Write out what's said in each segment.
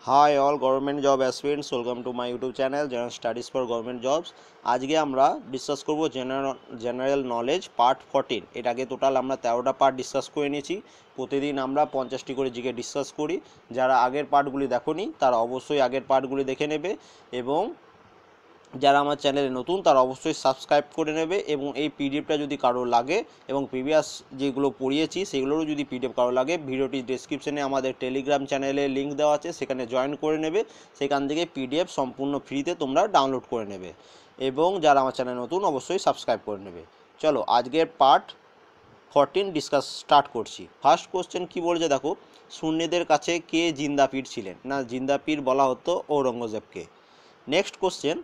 High all government job aspirants, welcome to my YouTube channel general studies for government jobs. আজকে আমরা discuss করব general knowledge part 14। এর আগে total আমরা 13টা part discuss করে নিয়েছি। প্রতিদিন আমরা 50টি করে জিকে ডিসকাস করি। যারা আগের পার্টগুলি দেখোনি তারা অবশ্যই আগের পার্টগুলি দেখে নেবে, এবং যারা আমার চ্যানেলে নতুন তারা অবশ্যই সাবস্ক্রাইব করে নেবে। এবং এই পিডিএফটা যদি কারো লাগে এবং প্রিভিয়াস যেগুলো পড়িয়েছি সেগুলোরও যদি পিডিএফ কারো লাগে, ভিডিওটির ডেসক্রিপশনে আমাদের টেলিগ্রাম চ্যানেলে লিঙ্ক দেওয়া আছে, সেখানে জয়েন করে নেবে। সেখান থেকে পিডিএফ সম্পূর্ণ ফ্রিতে তোমরা ডাউনলোড করে নেবে, এবং যারা আমার চ্যানেলে নতুন অবশ্যই সাবস্ক্রাইব করে নেবে। চলো আজকের পার্ট 14 ডিসকাস স্টার্ট করছি। ফার্স্ট কোশ্চেন কি বলছে দেখো, সুন্নিদের কাছে কে জিন্দাপীর ছিলেন? না, জিন্দাপীর বলা হতো ঔরঙ্গজেবকে। নেক্সট কোশ্চেন,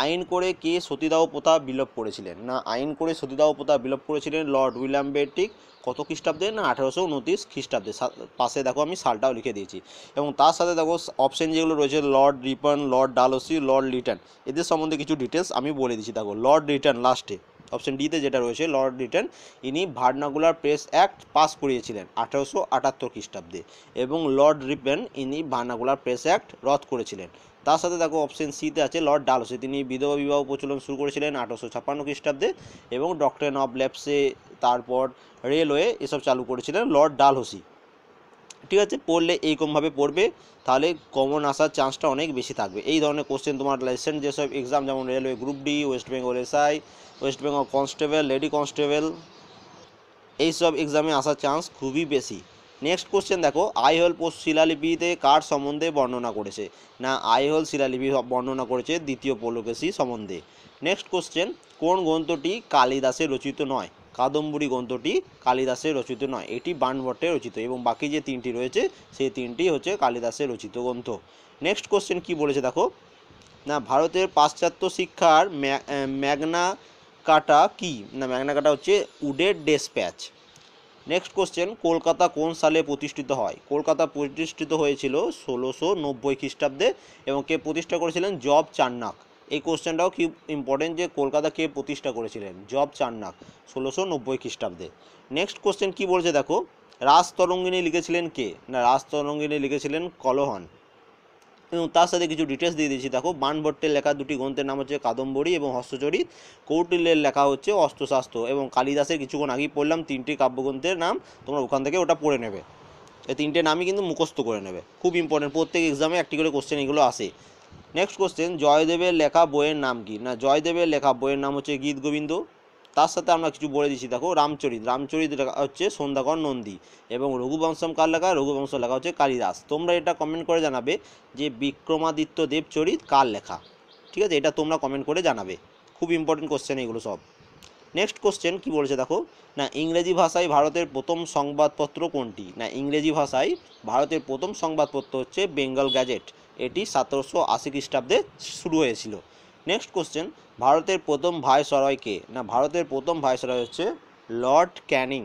আইন করে কে সতীদাহ প্রথা বিলোপ করেছিলেন? না, আইন করে সতীদাহ প্রথা বিলোপ করেছিলেন লর্ড উইলিয়াম বেন্টিক। কত খ্রিস্টাব্দে? না, 1829 খ্রিস্টাব্দে। পাশে দেখো আমি সালটাও লিখে দিয়েছি। এবং তার সাথে দেখো অপশন যেগুলো রয়েছে, Lord Ripon, Lord Dalhousie, Lord Liton, এদের সম্বন্ধে কিছু ডিটেলস আমি বলে দিচ্ছি। দেখো লর্ড রিটন লাস্টে অপশন ডিতে যেটা রয়েছে, লর্ড রিটন, ইনি ভার্নাকুলার প্রেস অ্যাক্ট পাস করিয়েছিলেন 1878 খ্রিস্টাব্দে, এবং লর্ড রিপন ইনি ভার্নাকুলার প্রেস অ্যাক্ট রদ করেছিলেন। তার সাথে দেখো অপশন সিতে আছে লর্ড ডালহৌসি, তিনি বিধবা বিবাহ প্রচলন শুরু করেছিলেন 1856 খ্রিস্টাব্দে, এবং ডক্ট্রিন অফ ল্যাপসে, তারপর রেলওয়ে, এসব চালু করেছিলেন লর্ড ডালহৌসি। ঠিক আছে, পড়লে এইরকমভাবে পড়বে, তাহলে কমন আসার চান্সটা অনেক বেশি থাকবে। এই ধরনের কোশ্চেন তোমার রিসেন্ট যেসব এক্সাম, যেমন railway group D, West Bengal SI, West Bengal constable, lady constable, এইসব এক্সামে আসার চান্স খুবই বেশি। নেক্সট কোশ্চেন দেখো, আইহোল শিলালিপিতে কার সম্বন্ধে বর্ণনা করেছে? না, আইহোল শিলালিপি বর্ণনা করেছে দ্বিতীয় পুলকেশী সম্বন্ধে। নেক্সট কোশ্চেন, কোন গ্রন্থটি কালিদাসের রচিত নয়? কাদম্বরী গ্রন্থটি কালিদাসের রচিত নয়, এটি বাণভট্টের রচিত, এবং বাকি যে তিনটি রয়েছে সেই তিনটি হচ্ছে কালিদাসের রচিত গ্রন্থ। নেক্সট কোশ্চেন কি বলেছে দেখো, না, ভারতের পাশ্চাত্য শিক্ষার ম্যাগনা কাটা কি? না, ম্যাগনা কাটা হচ্ছে উডের ডেসপ্যাচ। নেক্সট কোশ্চেন, কলকাতা কোন সালে প্রতিষ্ঠিত হয়? কলকাতা প্রতিষ্ঠিত হয়েছিল 1690 খ্রিস্টাব্দে, এবং কে প্রতিষ্ঠা করেছিলেন? জব চার্নাক। এই কোশ্চেনটাও খুব ইম্পর্টেন্ট, যে কলকাতা কে প্রতিষ্ঠা করেছিলেন? জব চার্নাক, 1690 খ্রিস্টাব্দে। নেক্সট কোশ্চেন কি বলছে দেখো, রাজতরঙ্গিনী লিখেছিলেন কে? না, রাজতরঙ্গিনী লিখেছিলেন কলহন। এবং তার সাথে কিছু ডিটেলস দিয়ে দিয়েছি। দেখো, বাণভট্টের লেখা দুটি গ্রন্থের নাম হচ্ছে কাদম্বরী এবং হস্তচরিত। কৌটিল্যের লেখা হচ্ছে অস্ত্রশাস্ত্র, এবং কালিদাসের কিছুক্ষণ আগেই পড়লাম তিনটি কাব্যগ্রন্থের নাম, তোমরা ওখান থেকে ওটা পড়ে নেবে। এই তিনটে নামই কিন্তু মুখস্থ করে নেবে, খুব ইম্পর্টেন্ট, প্রত্যেক এক্সামে একটি করে কোশ্চেন এগুলো আসে। নেক্সট কোশ্চেন, জয়দেবের লেখা বইয়ের নাম কি? না, জয়দেবের লেখা বইয়ের নাম হচ্ছে গীত গোবিন্দ। তার সাথে আমরা কিছু বলে দিচ্ছি। দেখো, রামচরিত লেখা হচ্ছে সন্ধ্যাকর নন্দী, এবং রঘুবংশম কার লেখা? রঘুবংশ লেখা হচ্ছে কালিদাস। তোমরা এটা কমেন্ট করে জানাবে যে বিক্রমাদিত্য দেবচরিত কার লেখা। ঠিক আছে, এটা তোমরা কমেন্ট করে জানাবে, খুব ইম্পর্টেন্ট কোশ্চেন এগুলো সব। নেক্সট কোশ্চেন কি বলেছে দেখো, না, ইংরেজি ভাষায় ভারতের প্রথম সংবাদপত্র কোনটি? না, ইংরেজি ভাষায় ভারতের প্রথম সংবাদপত্র হচ্ছে বেঙ্গল গ্যাজেট, এটি 1780 খ্রিস্টাব্দে শুরু হয়েছিল। নেক্সট কোশ্চেন, ভারতের প্রথম ভাইসরয় কে? না, ভারতের প্রথম ভাইসরয় হচ্ছে লর্ড ক্যানিং।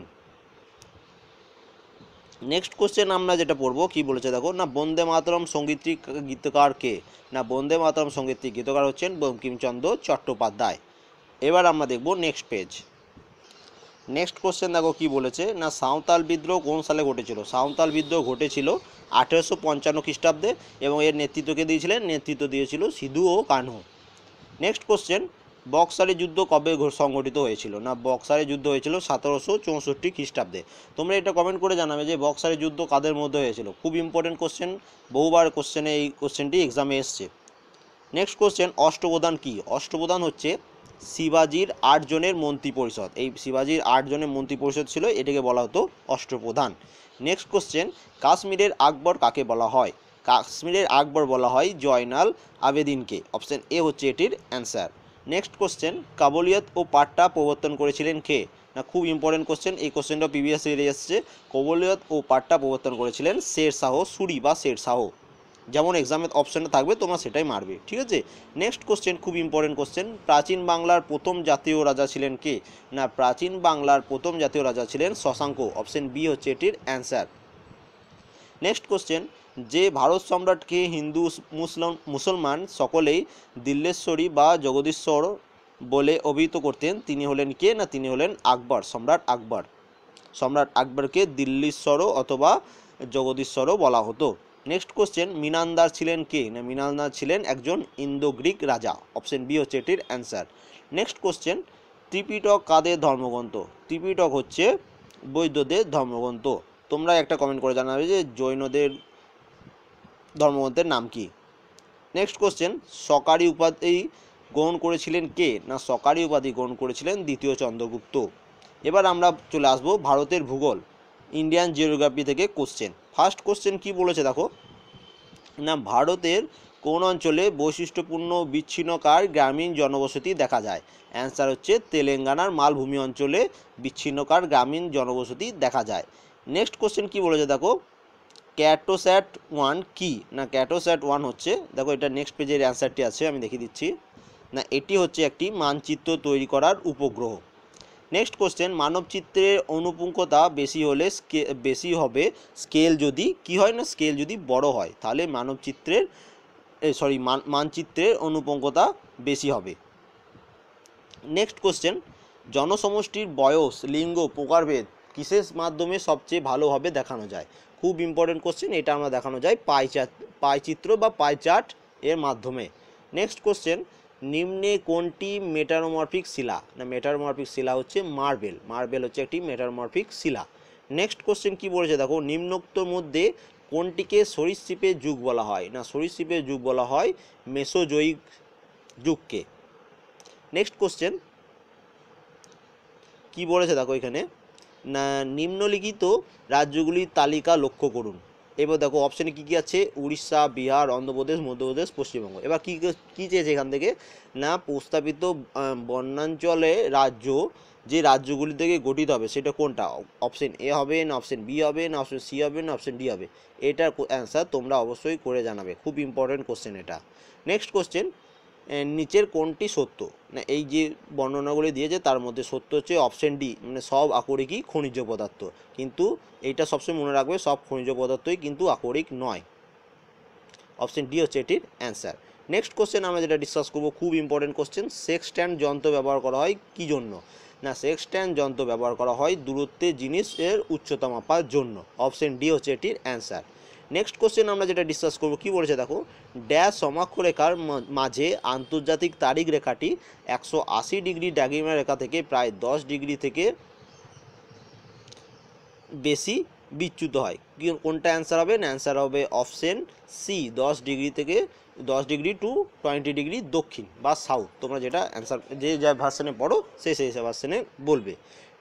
নেক্সট কোশ্চেন আমরা যেটা পড়বো কি বলেছে দেখো, না, বন্দে মাতরম সঙ্গীতটির গীতকার কে? না, বন্দে মাতরম সঙ্গীতটির গীতকার হচ্ছেন বঙ্কিমচন্দ্র চট্টোপাধ্যায়। এবার আমরা দেখব নেক্সট পেজ। নেক্সট কোশ্চেন দেখো কি বলেছে, না, সাঁওতাল বিদ্রোহ কোন সালে ঘটেছিল? সাঁওতাল বিদ্রোহ ঘটেছিল 1855 খ্রিস্টাব্দে, এবং এর নেতৃত্বকে দিয়েছিলেন? নেতৃত্ব দিয়েছিল সিধু ও কানহু। নেক্সট কোশ্চেন, বক্সারের যুদ্ধ কবে সংগঠিত হয়েছিল? না, বক্সারের যুদ্ধ হয়েছিল 1764 খ্রিস্টাব্দে। তোমরা এটা কমেন্ট করে জানাবে যে বক্সারের যুদ্ধ কাদের মধ্যে হয়েছিল। খুব ইম্পর্টেন্ট কোশ্চেন, বহুবার কোশ্চেনে এই কোশ্চেনটি এক্সামে এসছে। নেক্সট কোশ্চেন, অষ্টপ্রধান কি? অষ্টপ্রধান হচ্ছে শিবাজির 8 জনের মন্ত্রী পরিষদ। এই শিবাজির 8 জনের মন্ত্রী পরিষদ ছিল, এটাকে বলা হতো অষ্টপ্রধান। নেক্সট কোশ্চেন, কাশ্মীরের আকবর কাকে বলা হয়? কাশ্মীরের আকবর বলা হয় জয়নাল আবেদিনকে। অপশন এ হচ্ছে এটির অ্যান্সার। নেক্সট কোশ্চেন, কাবুলিয়ত ও পাট্টা প্রবর্তন করেছিলেন কে? না, খুব ইম্পর্টেন্ট কোশ্চেন, এই কোশ্চেনটা প্রিভিয়াস ইয়ারে এসছে। কাবুলিয়ত ও পাট্টা প্রবর্তন করেছিলেন শের শাহ সুরি বা শের শাহ, যেমন এক্সামের অপশানে থাকবে তোমরা সেটাই মারবে। ঠিক আছে, নেক্সট কোশ্চেন, খুব ইম্পর্টেন্ট কোশ্চেন, প্রাচীন বাংলার প্রথম জাতীয় রাজা ছিলেন কে? না, প্রাচীন বাংলার প্রথম জাতীয় রাজা ছিলেন শশাঙ্ক। অপশন বি হচ্ছে এটির অ্যান্সার। নেক্সট কোশ্চেন, যে ভারত সম্রাটকে হিন্দু মুসলমান সকলেই দিল্লেশ্বরী বা জগদীশ্বর বলে অভিহিত করতেন, তিনি হলেন কে? না, তিনি হলেন আকবর, সম্রাট আকবর। সম্রাট আকবরকে দিল্লীশ্বরও অথবা জগদীশ্বরও বলা হতো। নেক্সট কোশ্চেন, মিনান্দার ছিলেন কে? না মিনান্দার ছিলেন একজন ইন্দো গ্রিক রাজা। অপশন বি হচ্ছে এটির অ্যান্সার। নেক্সট কোশ্চেন, ত্রিপিটক কাদের ধর্মগ্রন্থ? ত্রিপিটক হচ্ছে বৌদ্ধদের ধর্মগ্রন্থ। তোমরা একটা কমেন্ট করে জানাবে যে জৈনদের ধর্মগ্রন্থের নাম কি। নেক্সট কোশ্চেন, সকারি উপাধি গ্রহণ করেছিলেন কে? না সকারি উপাধি গ্রহণ করেছিলেন দ্বিতীয় চন্দ্রগুপ্ত। এবার আমরা চলে আসব ভারতের ভূগোল, ইন্ডিয়ান জিওগ্রাফি থেকে কোশ্চেন। ফার্স্ট কোশ্চেন কি বলেছে দেখো, না ভারতের কোন অঞ্চলে বৈশিষ্ট্যপূর্ণ বিচ্ছিন্নকার গ্রামীণ জনবসতি দেখা যায়? অ্যান্সার হচ্ছে তেলেঙ্গানার মালভূমি অঞ্চলে বিচ্ছিন্নকার গ্রামীণ জনবসতি দেখা যায়। নেক্সট কোশ্চেন কি বলেছে দেখো, ক্যাটোস্যাট 1 কি? না ক্যাটোস্যাট 1 হচ্ছে, দেখো এটা নেক্সট পেজের অ্যান্সারটি আছে, আমি দেখিয়ে দিচ্ছি। না এটি হচ্ছে একটি মানচিত্র তৈরি করার উপগ্রহ। নেক্সট কোশ্চেন, মানবচিত্রের অনুপুঙ্খতা বেশি হবে স্কেল যদি কি হয়? না স্কেল যদি বড় হয় তাহলে মানচিত্রের অনুপুঙ্খতা বেশি হবে। নেক্সট কোশ্চেন, জনসমষ্টির বয়স, লিঙ্গ, প্রকারভেদ কিসের মাধ্যমে সবচেয়ে ভালোভাবে দেখানো যায়? খুব ইম্পর্টেন্ট কোশ্চেন, এটা আমরা দেখানো যায় পাইচিত্র বা পাই চার্ট এর মাধ্যমে। নেক্সট কোশ্চেন, নিম্নে কোনটি মেটামরফিক শিলা? না মেটামরফিক শিলা হচ্ছে মার্বেল। মার্বেল হচ্ছে একটি মেটামরফিক শিলা। নেক্সট কোশ্চেন কি বলেছে দেখো, নিম্নোক্তর মধ্যে কোনটিকে সরীসৃপের যুগ বলা হয়? না সরীসৃপের যুগ বলা হয় মেসোজোয়িক যুগকে। নেক্সট কোশ্চেন কি বলেছে দেখো এখানে, না নিম্নলিখিত রাজ্যগুলির তালিকা লক্ষ্য করুন। এবার দেখো অপশানে কী কী আছে, উড়িষ্যা, বিহার, অন্ধ্রপ্রদেশ, মধ্যপ্রদেশ, পশ্চিমবঙ্গ। এবার কী কী চেয়েছে এখান থেকে, না প্রস্তাবিত বনাঞ্চলে রাজ্য যে রাজ্যগুলি থেকে গঠিত হবে সেটা কোনটা? অপশন এ হবে, না অপশন বি হবে, না অপশন সি হবে, না অপশন ডি হবে? এটার অ্যান্সার তোমরা অবশ্যই করে জানাবে, খুব ইম্পর্টেন্ট কোশ্চেন এটা। নেক্সট কোশ্চেন, নিচের কোনটি সত্য? না এই যে বর্ণনাগুলি দিয়েছে তার মধ্যে সত্য হচ্ছে অপশন ডি, মানে সব আকরিকই খনিজ পদার্থ। কিন্তু এইটা সবসময় মনে রাখবে, সব খনিজ পদার্থই কিন্তু আকরিক নয়। অপশন ডি হচ্ছে এটির অ্যান্সার। নেক্সট কোশ্চেন আমরা যেটা ডিসকাস করবো, খুব ইম্পর্টেন্ট কোশ্চেন, সেক্সট্যান্ড যন্ত্র ব্যবহার করা হয় কী জন্য? না সেক্সট্যান্ড যন্ত্র ব্যবহার করা হয় দূরত্বে জিনিসের উচ্চতা মাপার জন্য। অপশন ডি হচ্ছে এটির অ্যান্সার। নেক্সট কোশ্চেন আমরা যেটা ডিসকাস করবো, কী বলেছে দেখো, ড্যাশ সমাক্ষরেখার মাঝে আন্তর্জাতিক তারিখ রেখাটি 180 ডিগ্রি দ্রাঘিমা রেখা থেকে প্রায় 10 ডিগ্রি থেকে বেশি বিচ্যুত হয়। কোনটা অ্যান্সার হবে? না অ্যান্সার হবে অপশন সি, 10 ডিগ্রি থেকে 10 ডিগ্রি টু 20 ডিগ্রি দক্ষিণ বা সাউথ। তোমরা যেটা অ্যান্সার যে যা ভার্সনে পড়ো সেই ভার্সনে বলবে।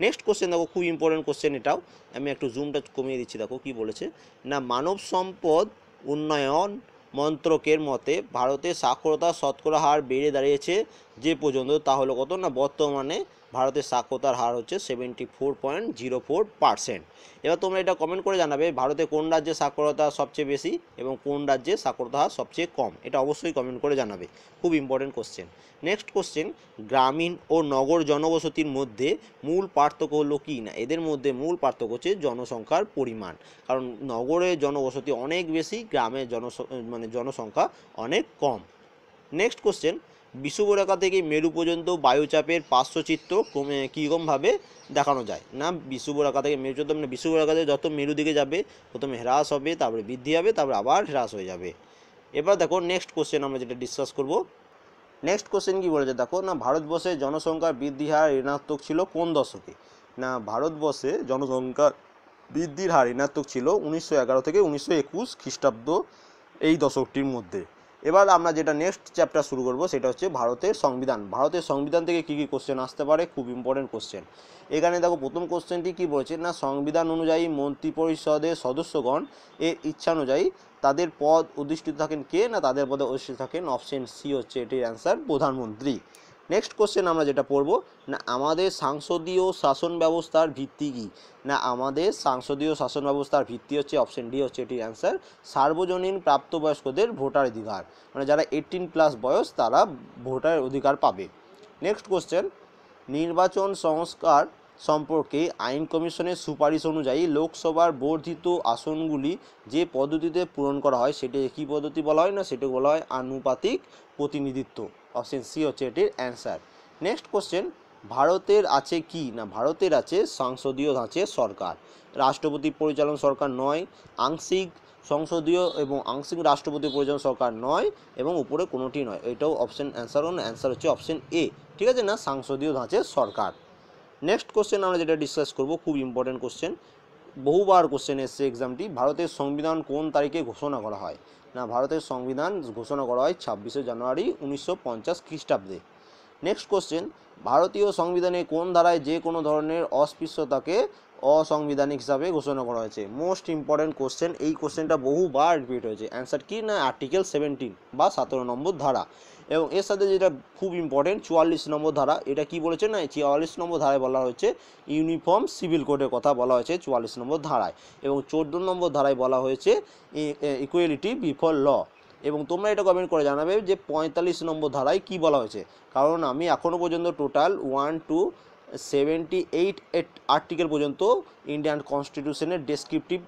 নেক্সট কোশ্চেন দেখো, খুব ইম্পর্টেন্ট কোশ্চেন এটাও, আমি একটু জুমটা কমিয়ে দিচ্ছি। দেখো কি বলেছে, না মানব সম্পদ উন্নয়ন মন্ত্রকের মতে ভারতের সাক্ষরতার শতকরা হার বেড়ে দাঁড়িয়েছে যে পর্যন্ত, তা হলো কত? না বর্তমানে ভারতের সাক্ষরতার হার হচ্ছে 74.04%। এবার তোমরা এটা কমেন্ট করে জানাবে ভারতে কোন রাজ্যে সাক্ষরতা সবচেয়ে বেশি এবং কোন রাজ্যে সাক্ষরতা হার সবচেয়ে কম, এটা অবশ্যই কমেন্ট করে জানাবে, খুব ইম্পর্টেন্ট কোশ্চেন। নেক্সট কোশ্চেন, গ্রামীণ ও নগর জনবসতির মধ্যে মূল পার্থক্য হলো কি? না এদের মধ্যে মূল পার্থক্য হচ্ছে জনসংখ্যার পরিমাণ, কারণ নগরে জনবসতি অনেক বেশি, গ্রামের জনসংখ্যা অনেক কম। নেক্সট কোশ্চেন, বিষুবরেখা থেকে মেরু পর্যন্ত বায়ুচাপের পার্শ্বচিত্র কীরকমভাবে দেখানো যায়? না বিষুবরেখা থেকে মেরু চন্দ্র, মানে বিষুবরেখা থেকে যত মেরু দিকে যাবে প্রথমে হ্রাস হবে, তারপরে বৃদ্ধি হবে, তারপরে আবার হ্রাস হয়ে যাবে। এবার দেখো নেক্সট কোশ্চেন আমরা যেটা ডিসকাস করব। নেক্সট কোশ্চেন কি বলেছে দেখো, না ভারতবর্ষে জনসংখ্যার বৃদ্ধি হার ঋণাত্মক ছিল কোন দশকে? না ভারতবর্ষে জনসংখ্যার বৃদ্ধির হার ঋণাত্মক ছিল 1911 থেকে 1921 খ্রিস্টাব্দ, এই দশকটির মধ্যে। এবার আমরা যেটা নেক্সট চ্যাপ্টার শুরু করব সেটা হচ্ছে ভারতের সংবিধান। ভারতের সংবিধান থেকে কী কী কোশ্চেন আসতে পারে, খুব ইম্পর্টেন্ট কোশ্চেন। এখানে দেখো প্রথম কোশ্চেনটি কী বলেছে, না সংবিধান অনুযায়ী মন্ত্রিপরিষদের সদস্যগণ এর ইচ্ছানুযায়ী তাদের পদ অধিষ্ঠিত থাকেন কে? না তাদের পদে অধিষ্ঠিত থাকেন অপশন সি হচ্ছে এটির অ্যান্সার, প্রধানমন্ত্রী। নেক্সট কোশ্চেন আমরা যেটা পড়বো, না আমাদের সাংসদীয় শাসন ব্যবস্থার ভিত্তি কী? না আমাদের সাংসদীয় শাসন ব্যবস্থার ভিত্তি হচ্ছে অপশন ডি হচ্ছে এটির অ্যান্সার, সার্বজনীন প্রাপ্তবয়স্কদের ভোটার অধিকার, মানে যারা 18+ বয়স তারা ভোটার অধিকার পাবে। নেক্সট কোশ্চেন, নির্বাচন সংস্কার সম্পর্কে আইন কমিশনের সুপারিশ অনুযায়ী লোকসভার বর্ধিত আসনগুলি যে পদ্ধতিতে পূরণ করা হয় সেটাকে কী পদ্ধতি বলা হয়? না সেটাকে বলা হয় আনুপাতিক প্রতিনিধিত্ব। অপশন সি হচ্ছে এটির অ্যান্সার। নেক্সট কোশ্চেন, ভারতের আছে কি? না ভারতের আছে সংসদীয় ধাঁচের সরকার, রাষ্ট্রপতি পরিচালন সরকার নয়, আংশিক সংসদীয় এবং আংশিক রাষ্ট্রপতি পরিচালনা সরকার নয় এবং উপরে কোনোটি নয়, এটাও অপশন অ্যান্সার না, অ্যান্সার হচ্ছে অপশন এ, ঠিক আছে না, সংসদীয় ধাঁচের সরকার। নেক্সট কোশ্চেন আমরা যেটা ডিসকাস করব, খুব ইম্পর্টেন্ট কোশ্চেন, বহুবার কোশ্চেন এসছে এক্সামটি, ভারতের সংবিধান কোন তারিখে ঘোষণা করা হয়? না, ভারতের সংবিধান ঘোষণা করা হয় 26শে জানুয়ারি 1950 খ্রিস্টাব্দে। নেক্সট কোশ্চেন, ভারতীয় সংবিধানে কোন ধারায় যে কোনো ধরনের অস্পৃশ্যতাকে অসাংবিধানিক হিসাবে ঘোষণা করা হয়েছে? মোস্ট ইম্পর্টেন্ট কোশ্চেন, এই কোশ্চেনটা বহুবার রিপিট হয়েছে। অ্যান্সার কি না, আর্টিকেল 17 বা 17 নম্বর ধারা। এবং এর সাথে যেটা খুব ইম্পর্টেন্ট 44 নম্বর ধারা, এটা কি বলেছে না, 44 নম্বর ধারায় বলা হয়েছে ইউনিফর্ম সিভিল কোডের কথা বলা হয়েছে 44 নম্বর ধারায়, এবং 14 নম্বর ধারায় বলা হয়েছে ইকুয়ালিটি বিফোর ল। এবং তোমরা এটা কমেন্ট করে জানাবে যে 45 নম্বর ধারায় কি বলা হয়েছে, কারণ আমি এখনও পর্যন্ত টোটাল 1 to 78 আর্টিকেল পর্যন্ত ইন্ডিয়ান কনস্টিটিউশনের ডেসক্রিপটিভ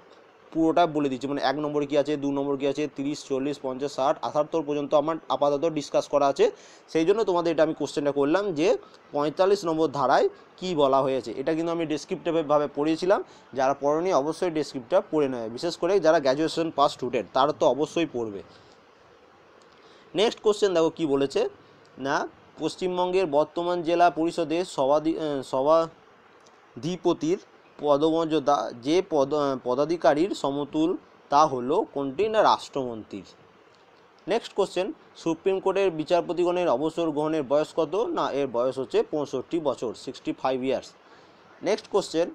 পুরোটা বলে দিচ্ছি, মানে 1 নম্বর কী আছে, 2 নম্বর কী আছে, 30, 40, 50, 60, 78 পর্যন্ত আমার আপাতত ডিসকাস করা আছে। সেই জন্য তোমাদের এটা আমি কোশ্চেনটা করলাম যে 45 নম্বর ধারায় কি বলা হয়েছে। এটা কিন্তু আমি ডেসক্রিপটিভভাবে পড়িয়েছিলাম, যারা পড়েনি অবশ্যই ডেসক্রিপটা পড়ে নেবে, বিশেষ করে যারা গ্র্যাজুয়েশন পাস স্টুডেন্ট তারা তো অবশ্যই পড়বে। নেক্সট কোশ্চেন দেখো কি বলেছে না, পশ্চিমবঙ্গের বর্তমান জেলা পরিষদের সভাধিপতির পদমর্যাদা যে পদাধিকারীর সমতুল তা হলো কোনটি? না, রাষ্ট্রমন্ত্রীর। নেক্সট কোশ্চেন, সুপ্রিম কোর্টের বিচারপতিগণের অবসর গ্রহণের বয়স কত? না, এর বয়স হচ্ছে 65 বছর, 65 ইয়ার্স। নেক্সট কোশ্চেন,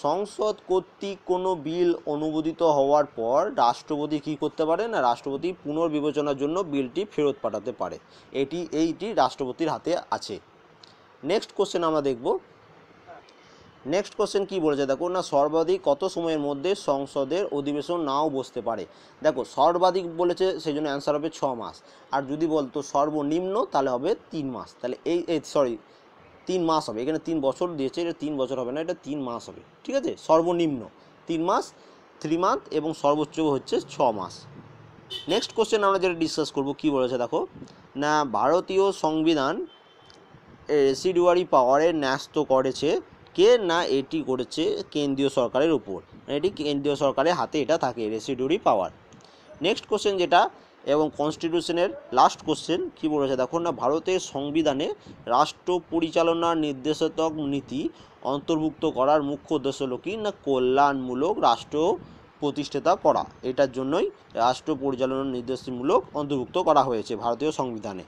সংসদ কর্তৃক কোনো বিল অনুমোদিত হওয়ার পর রাষ্ট্রপতি কী করতে পারে? না, রাষ্ট্রপতি পুনর্বিবেচনার জন্য বিলটি ফেরত পাঠাতে পারে, এইটি রাষ্ট্রপতির হাতে আছে। নেক্সট কোশ্চেন আমরা দেখব। নেক্সট কোশ্চেন কী বলেছে দেখো না, সর্বাধিক কত সময়ের মধ্যে সংসদের অধিবেশন নাও বসতে পারে? দেখো সর্বাধিক বলেছে, সেই জন্য অ্যান্সার হবে 6 মাস, আর যদি বলতো সর্বনিম্ন তাহলে হবে 3 মাস, তাহলে এই 3 মাস হবে, এখানে 3 বছর দিয়েছে, এটা 3 বছর হবে না, এটা 3 মাস হবে, ঠিক আছে, সর্বনিম্ন 3 মাস, 3 মান্থ, এবং সর্বোচ্চ হচ্ছে 6 মাস। নেক্সট কোশ্চেন আমরা যেটা ডিসকাস করব কি বলেছে দেখো না, ভারতীয় সংবিধান রেসিডুয়ারি পাওয়ারের ন্যস্ত করেছে কে? না, এটি করেছে কেন্দ্রীয় সরকারের উপর, এটি কেন্দ্রীয় সরকারের হাতে এটা থাকে রেসিডুয়ারি পাওয়ার। নেক্সট কোশ্চেন যেটা এবং কনস্টিটিউশনের লাস্ট কোশ্চেন কি বলেছে দেখো না, ভারতের সংবিধানে রাষ্ট্র পরিচালনার নির্দেশাত্মক নীতি অন্তর্ভুক্ত করার মুখ্য উদ্দেশ্য হলো কি? না, কল্যাণমূলক রাষ্ট্র প্রতিষ্ঠাতা করা, এটার জন্যই রাষ্ট্র পরিচালনার নির্দেশমূলক অন্তর্ভুক্ত করা হয়েছে ভারতীয় সংবিধানে।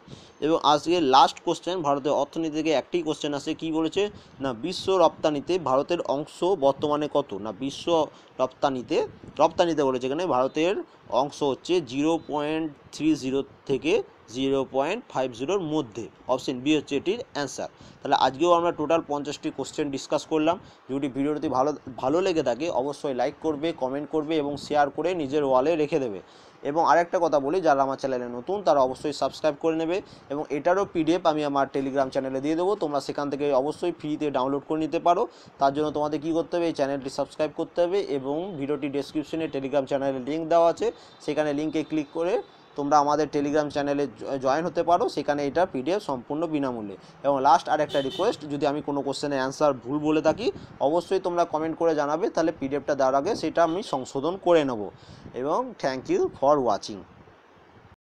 এবং আজকে লাস্ট কোশ্চেন, ভারতের অর্থনীতি থেকে একটি কোশ্চেন আসে, কি বলেছে না, বিশ্ব রপ্তানিতে ভারতের অংশ বর্তমানে কত? না, বিশ্ব রপ্তানিতে বলেছে এখানে ভারতের অংশ হচ্ছে 0.30 থেকে 0.50 মধ্যে, অপশন বি হচ্ছে এটির অ্যান্সার। তাহলে আজকেও আমরা টোটাল 50টি কোশ্চেন ডিসকাস করলাম। যদি ভিডিওটি ভালো লেগে থাকে অবশ্যই লাইক করবে, কমেন্ট করবে এবং শেয়ার করে নিজের ওয়ালে রেখে দেবে। এবং আরেকটা কথা বলি, যারা আমার চ্যানেলে নতুন তারা অবশ্যই সাবস্ক্রাইব করে নেবে, এবং এটারও পিডিএফ আমি আমার টেলিগ্রাম চ্যানেলে দিয়ে দেবো, তোমরা সেখান থেকে অবশ্যই ফ্রিতে ডাউনলোড করে নিতে পারো। তার জন্য তোমাদের কী করতে হবে, এই চ্যানেলটি সাবস্ক্রাইব করতে হবে, এবং ভিডিওটি ডেসক্রিপশনে টেলিগ্রাম চ্যানেলের লিঙ্ক দেওয়া আছে, সেখানে লিঙ্কে ক্লিক করে তোমরা আমাদের টেলিগ্রাম চ্যানেলে জয়েন হতে পারো, সেখানে এটা পিডিএফ সম্পূর্ণ বিনামূল্যে। এবং লাস্ট আরেকটা রিকোয়েস্ট, যদি আমি কোনো কোশ্চেনের অ্যান্সার ভুল বলে থাকি অবশ্যই তোমরা কমেন্ট করে জানাবে, তাহলে পিডিএফটা দেওয়ার আগে সেটা আমি সংশোধন করে নেব। এবং থ্যাংক ইউ ফর ওয়াচিং।